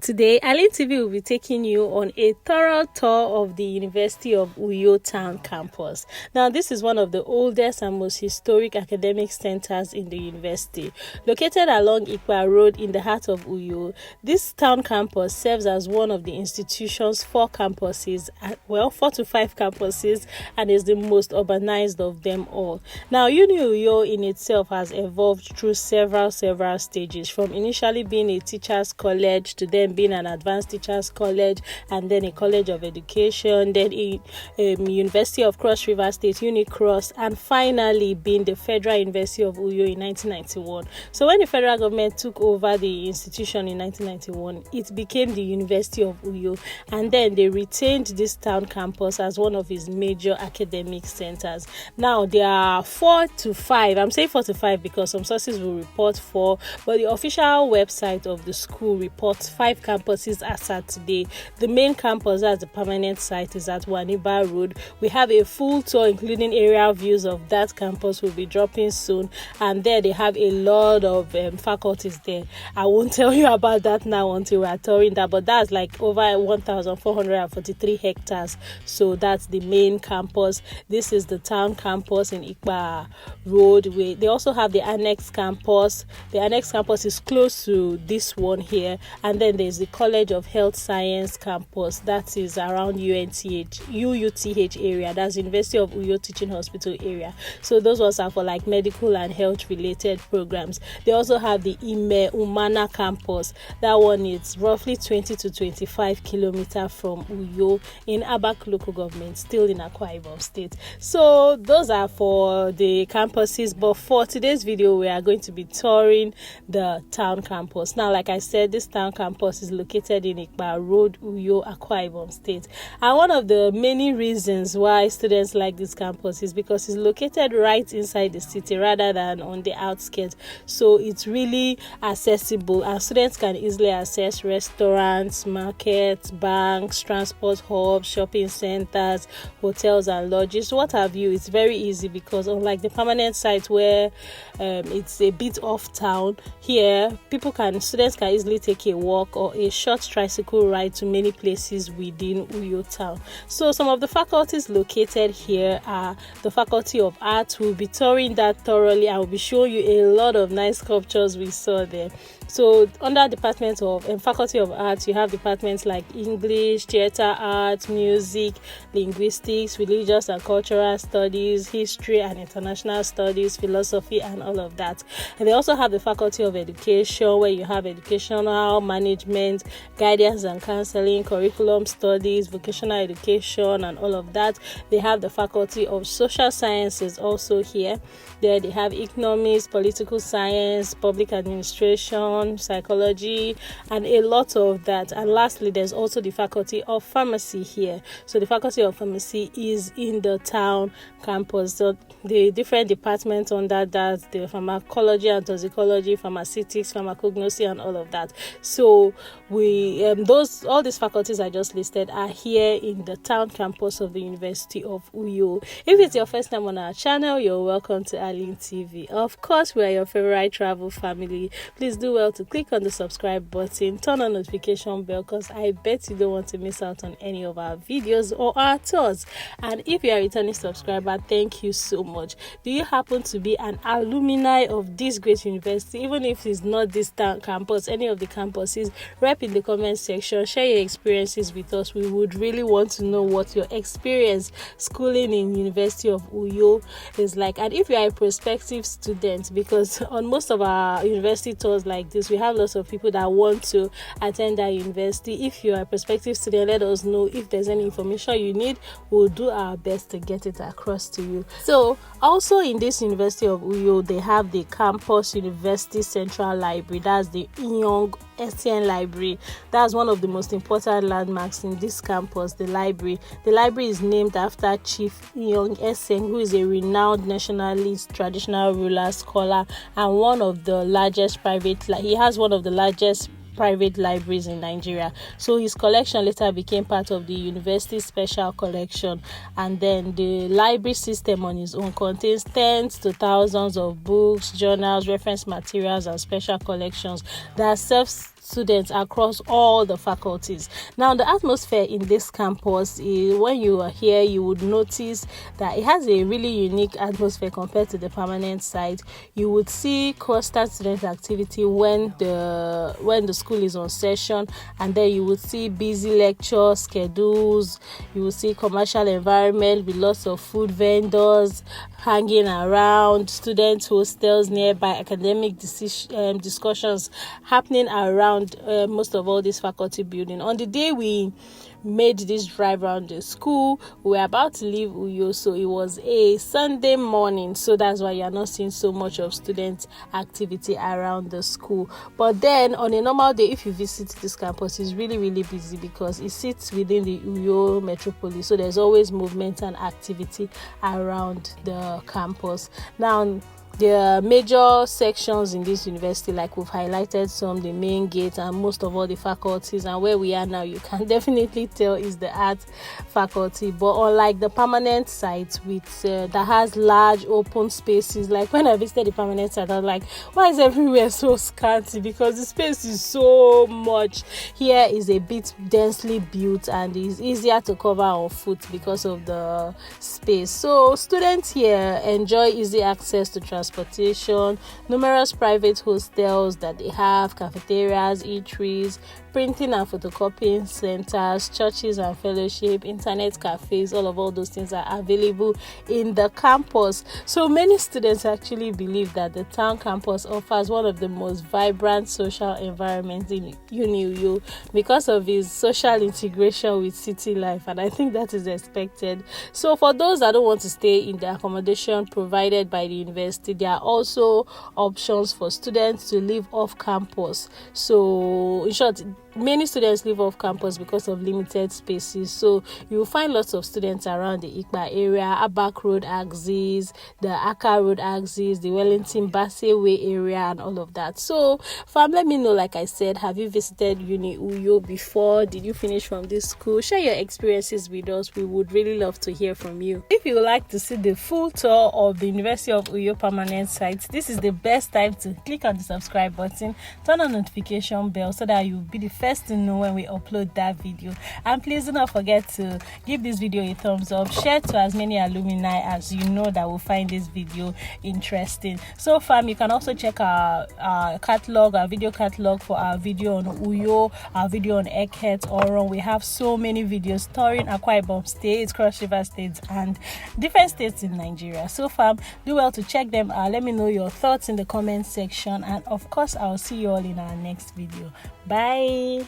Today, Alin TV will be taking you on a thorough tour of the University of Uyo Town Campus. Now, this is one of the oldest and most historic academic centers in the university. Located along Akwa Road in the heart of Uyo, this town campus serves as one of the institution's 4 to 5 campuses, and is the most urbanized of them all. Now, UniUyo in itself has evolved through several stages, from initially being a teacher's college to then being an advanced teachers college, and then a college of education, then a University of Cross River State, UniCross, and finally being the Federal University of Uyo in 1991. So when the federal government took over the institution in 1991, it became the University of Uyo, and then they retained this town campus as one of its major academic centers. Now there are 4 to 5. I'm saying 4 to 5 because some sources will report 4, but the official website of the school reports 5 campuses as at today. The main campus, as the permanent site, is at Waniba Road. We have a full tour including aerial views of that campus will be dropping soon, and there they have a lot of faculties there. I won't tell you about that now until we are touring that, but that's like over 1,443 hectares. So that's the main campus. This is the town campus in Akwa Road. They also have the annex campus. The annex campus is close to this one here, and then there's the College of Health Science campus that is around UUTH area. That's University of Uyo Teaching Hospital area. So those ones are for like medical and health related programs. They also have the Umana campus. That one is roughly 20 to 25 kilometers from Uyo in Abak local government, still in Akwa Ibom state. So those are for the campuses, but for today's video we are going to be touring the town campus. Now, like I said, this town campus is located in Akwa Road, Uyo, Akwa Ibom state, and one of the many reasons why students like this campus is because it's located right inside the city rather than on the outskirts. So it's really accessible, and students can easily access restaurants, markets, banks, transport hubs, shopping centers, hotels and lodges, what have you. It's very easy because unlike the permanent site where it's a bit off town, here students can easily take a walk or a short tricycle ride to many places within Uyo Town. So some of the faculties located here are the Faculty of Arts. We'll be touring that thoroughly. I will be showing you a lot of nice sculptures we saw there. So under Department of Faculty of Arts, you have departments like English, Theatre Arts, Music, Linguistics, Religious and Cultural Studies, History and International Studies, Philosophy, and all of that. And they also have the Faculty of Education, where you have Educational Management, Guidance and Counseling, Curriculum Studies, Vocational Education, and all of that. They have the Faculty of Social Sciences also here. There they have Economics, Political Science, Public Administration, Psychology, and a lot of that. And lastly, there's also the Faculty of Pharmacy here. So the Faculty of Pharmacy is in the town campus. So the different departments under that, the pharmacology and toxicology, pharmaceutics, pharmacognosy, and all of that. So all these faculties I just listed are here in the town campus of the University of Uyo. If it's your first time on our channel, you're welcome to Alin TV. Of course, we are your favorite travel family. Please do well to click on the subscribe button, turn on notification bell, because I bet you don't want to miss out on any of our videos or our tours. And if you are a returning subscriber, thank you so much. Do you happen to be an alumni of this great university? Even if it's not this town campus, any of the campuses, write in the comment section, share your experiences with us. We would really want to know what your experience schooling in University of Uyo is like. And if you are a prospective student, because on most of our university tours like this, we have lots of people that want to attend our university. If you are a prospective student, let us know. If there's any information you need, we'll do our best to get it across to you. So also in this University of Uyo, they have the Campus University Central Library. That's the Young SN Library. That's one of the most important landmarks in this campus, the library. The library is named after Chief Young SN, who is a renowned nationalist, traditional ruler, scholar, and one of the largest private libraries in Nigeria. So his collection later became part of the university special collection, and then the library system on its own contains tens to thousands of books, journals, reference materials, and special collections that serves students across all the faculties. Now, the atmosphere in this campus, when you are here, you would notice that it has a really unique atmosphere compared to the permanent site. You would see constant student activity when the school is on session, and then you would see busy lecture schedules. You will see commercial environment with lots of food vendors hanging around, student hostels nearby, academic discussions happening around most of all this faculty building. On the day we made this drive around the school, we were about to leave Uyo, so it was a Sunday morning, so that's why you're not seeing so much of student activity around the school. But then on a normal day, if you visit this campus, it's really, really busy because it sits within the Uyo metropolis, so there's always movement and activity around the campus. Now, there are major sections in this university, like we've highlighted some, the main gate and most of all the faculties, and where we are now, you can definitely tell is the art faculty. But unlike the permanent site with that has large open spaces, like when I visited the permanent site, I was like, why is everywhere so scanty? Because the space is so much. Here is a bit densely built and is easier to cover on foot because of the space. So students here enjoy easy access to transportation, numerous private hostels that they have, cafeterias, eateries, printing and photocopying centers, churches and fellowship, internet cafes, all those things are available in the campus. So many students actually believe that the town campus offers one of the most vibrant social environments in UniUyo because of its social integration with city life, and I think that is expected. So for those that don't want to stay in the accommodation provided by the university, there are also options for students to live off campus. So in short, many students live off campus because of limited spaces. So you will find lots of students around the Ikpa area, Abak Road axis, the Aka Road axis, the Wellington Basse Way area, and all of that. So fam, let me know, like I said, have you visited UniUyo before? Did you finish from this school? Share your experiences with us. We would really love to hear from you. If you would like to see the full tour of the University of Uyo permanent site, this is the best time to click on the subscribe button, turn on notification bell so that you'll be the first to know when we upload that video. And please do not forget to give this video a thumbs up, share to as many alumni as you know that will find this video interesting. So fam, you can also check our catalog, our video catalog for our video on Uyo, our video on Eket, Oron. We have so many videos touring Akwa Ibom State, Cross River States, and different states in Nigeria. So fam, do well to check them out. Let me know your thoughts in the comment section, and of course I'll see you all in our next video. Bye.